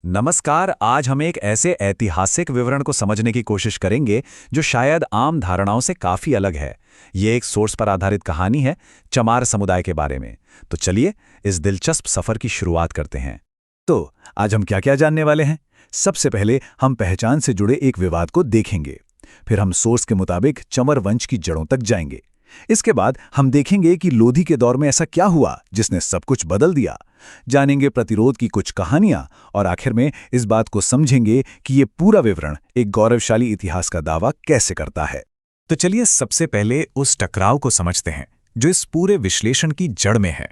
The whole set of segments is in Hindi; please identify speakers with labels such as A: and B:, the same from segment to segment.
A: नमस्कार। आज हम एक ऐसे ऐतिहासिक विवरण को समझने की कोशिश करेंगे जो शायद आम धारणाओं से काफी अलग है। ये एक सोर्स पर आधारित कहानी है, चमार समुदाय के बारे में। तो चलिए इस दिलचस्प सफर की शुरुआत करते हैं। तो आज हम क्या क्या जानने वाले हैं? सबसे पहले हम पहचान से जुड़े एक विवाद को देखेंगे। फिर हम सोर्स के मुताबिक चमर वंश की जड़ों तक जाएंगे। इसके बाद हम देखेंगे कि लोधी के दौर में ऐसा क्या हुआ जिसने सब कुछ बदल दिया। जानेंगे प्रतिरोध की कुछ कहानियां और आखिर में इस बात को समझेंगे कि ये पूरा विवरण एक गौरवशाली इतिहास का दावा कैसे करता है। तो चलिए सबसे पहले उस टकराव को समझते हैं जो इस पूरे विश्लेषण की जड़ में है।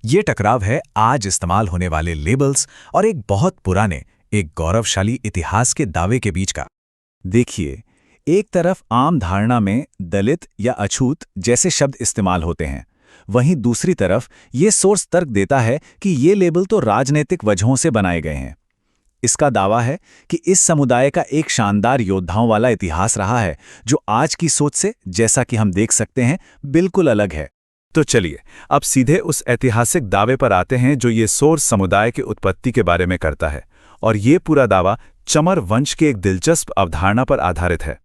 A: ये टकराव है आज इस्तेमाल होने वाले लेबल्स और एक बहुत पुराने, एक गौरवशाली इतिहास के दावे के बीच का। देखिए, एक तरफ आम धारणा में दलित या अछूत जैसे शब्द इस्तेमाल होते हैं, वहीं दूसरी तरफ ये सोर्स तर्क देता है कि ये लेबल तो राजनीतिक वजहों से बनाए गए हैं। इसका दावा है कि इस समुदाय का एक शानदार योद्धाओं वाला इतिहास रहा है जो आज की सोच से, जैसा कि हम देख सकते हैं, बिल्कुल अलग है। तो चलिए अब सीधे उस ऐतिहासिक दावे पर आते हैं जो ये सोर्स समुदाय की उत्पत्ति के बारे में करता है, और ये पूरा दावा चमर वंश के एक दिलचस्प अवधारणा पर आधारित है।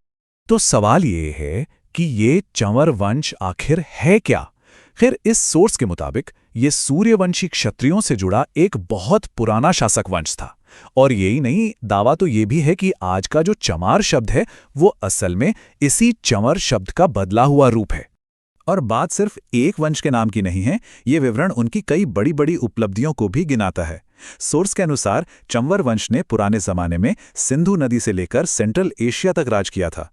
A: तो सवाल ये है कि ये चंवर वंश आखिर है क्या? खैर, इस सोर्स के मुताबिक ये सूर्यवंशी क्षत्रियों से जुड़ा एक बहुत पुराना शासक वंश था। और यही नहीं, दावा तो ये भी है कि आज का जो चमार शब्द है वो असल में इसी चंवर शब्द का बदला हुआ रूप है। और बात सिर्फ एक वंश के नाम की नहीं है, ये विवरण उनकी कई बड़ी बड़ी उपलब्धियों को भी गिनाता है। सोर्स के अनुसार चंवर वंश ने पुराने जमाने में सिंधु नदी से लेकर सेंट्रल एशिया तक राज किया था।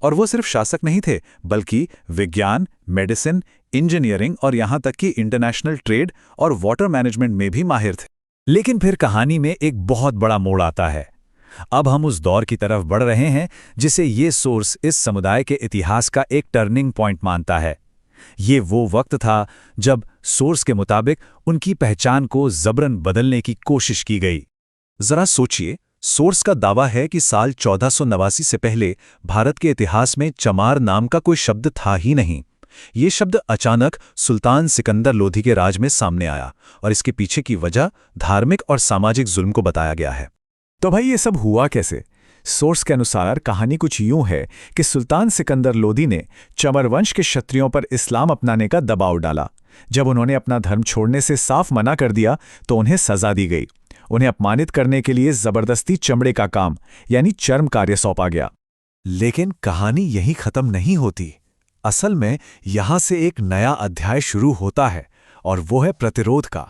A: और वो सिर्फ शासक नहीं थे, बल्कि विज्ञान, मेडिसिन, इंजीनियरिंग और यहां तक कि इंटरनेशनल ट्रेड और वाटर मैनेजमेंट में भी माहिर थे। लेकिन फिर कहानी में एक बहुत बड़ा मोड़ आता है। अब हम उस दौर की तरफ बढ़ रहे हैं जिसे ये सोर्स इस समुदाय के इतिहास का एक टर्निंग पॉइंट मानता है। ये वो वक्त था जब सोर्स के मुताबिक उनकी पहचान को जबरन बदलने की कोशिश की गई। जरा सोचिए, सोर्स का दावा है कि साल 1489 से पहले भारत के इतिहास में चमार नाम का कोई शब्द था ही नहीं। ये शब्द अचानक सुल्तान सिकंदर लोधी के राज में सामने आया, और इसके पीछे की वजह धार्मिक और सामाजिक जुल्म को बताया गया है। तो भाई, ये सब हुआ कैसे? सोर्स के अनुसार कहानी कुछ यूं है कि सुल्तान सिकंदर लोधी ने चमर वंश के क्षत्रियों पर इस्लाम अपनाने का दबाव डाला। जब उन्होंने अपना धर्म छोड़ने से साफ मना कर दिया तो उन्हें सजा दी गई। उन्हें अपमानित करने के लिए जबरदस्ती चमड़े का काम यानी चर्म कार्य सौंपा गया। लेकिन कहानी यहीं खत्म नहीं होती। असल में यहां से एक नया अध्याय शुरू होता है, और वो है प्रतिरोध का।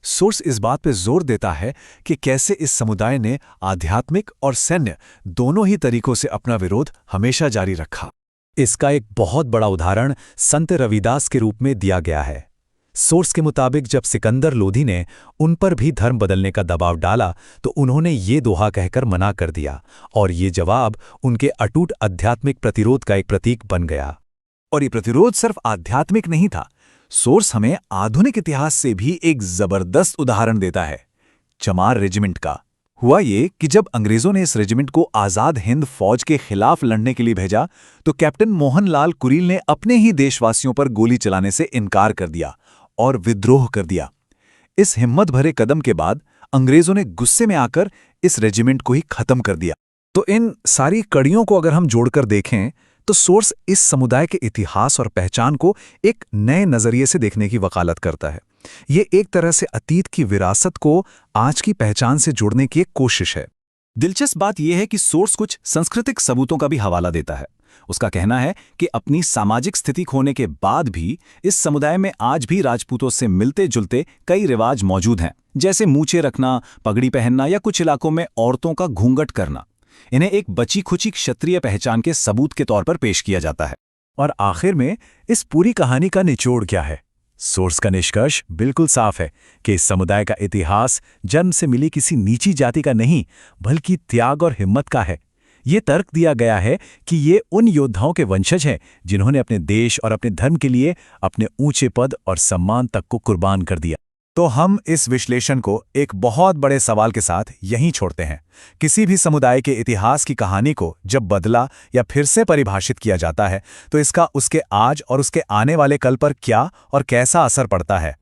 A: सोर्स इस बात पर जोर देता है कि कैसे इस समुदाय ने आध्यात्मिक और सैन्य दोनों ही तरीकों से अपना विरोध हमेशा जारी रखा। इसका एक बहुत बड़ा उदाहरण संत रविदास के रूप में दिया गया है। सोर्स के मुताबिक जब सिकंदर लोधी ने उन पर भी धर्म बदलने का दबाव डाला तो उन्होंने ये दोहा कहकर मना कर दिया, और ये जवाब उनके अटूट आध्यात्मिक प्रतिरोध का एक प्रतीक बन गया। और ये प्रतिरोध सिर्फ आध्यात्मिक नहीं था। सोर्स हमें आधुनिक इतिहास से भी एक जबरदस्त उदाहरण देता है, चमार रेजिमेंट का। हुआ ये कि जब अंग्रेजों ने इस रेजिमेंट को आजाद हिंद फौज के खिलाफ लड़ने के लिए भेजा तो कैप्टन मोहनलाल कुरील ने अपने ही देशवासियों पर गोली चलाने से इनकार कर दिया और विद्रोह कर दिया। इस हिम्मत भरे कदम के बाद अंग्रेजों ने गुस्से में आकर इस रेजिमेंट को ही खत्म कर दिया। तो इन सारी कड़ियों को अगर हम जोड़कर देखें तो सोर्स इस समुदाय के इतिहास और पहचान को एक नए नजरिए से देखने की वकालत करता है। ये एक तरह से अतीत की विरासत को आज की पहचान से जोड़ने की एक कोशिश है। दिलचस्प बात यह है कि सोर्स कुछ सांस्कृतिक सबूतों का भी हवाला देता है। उसका कहना है कि अपनी सामाजिक स्थिति खोने के बाद भी इस समुदाय में आज भी राजपूतों से मिलते जुलते कई रिवाज मौजूद हैं, जैसे मूछें रखना, पगड़ी पहनना या कुछ इलाकों में औरतों का घूंघट करना। इन्हें एक बची खुची क्षत्रिय पहचान के सबूत के तौर पर पेश किया जाता है। और आखिर में इस पूरी कहानी का निचोड़ क्या है? सोर्स का निष्कर्ष बिल्कुल साफ है कि इस समुदाय का इतिहास जन्म से मिली किसी नीची जाति का नहीं, बल्कि त्याग और हिम्मत का है। ये तर्क दिया गया है कि ये उन योद्धाओं के वंशज हैं जिन्होंने अपने देश और अपने धर्म के लिए अपने ऊंचे पद और सम्मान तक को कुर्बान कर दिया। तो हम इस विश्लेषण को एक बहुत बड़े सवाल के साथ यहीं छोड़ते हैं। किसी भी समुदाय के इतिहास की कहानी को जब बदला या फिर से परिभाषित किया जाता है तो इसका उसके आज और उसके आने वाले कल पर क्या और कैसा असर पड़ता है,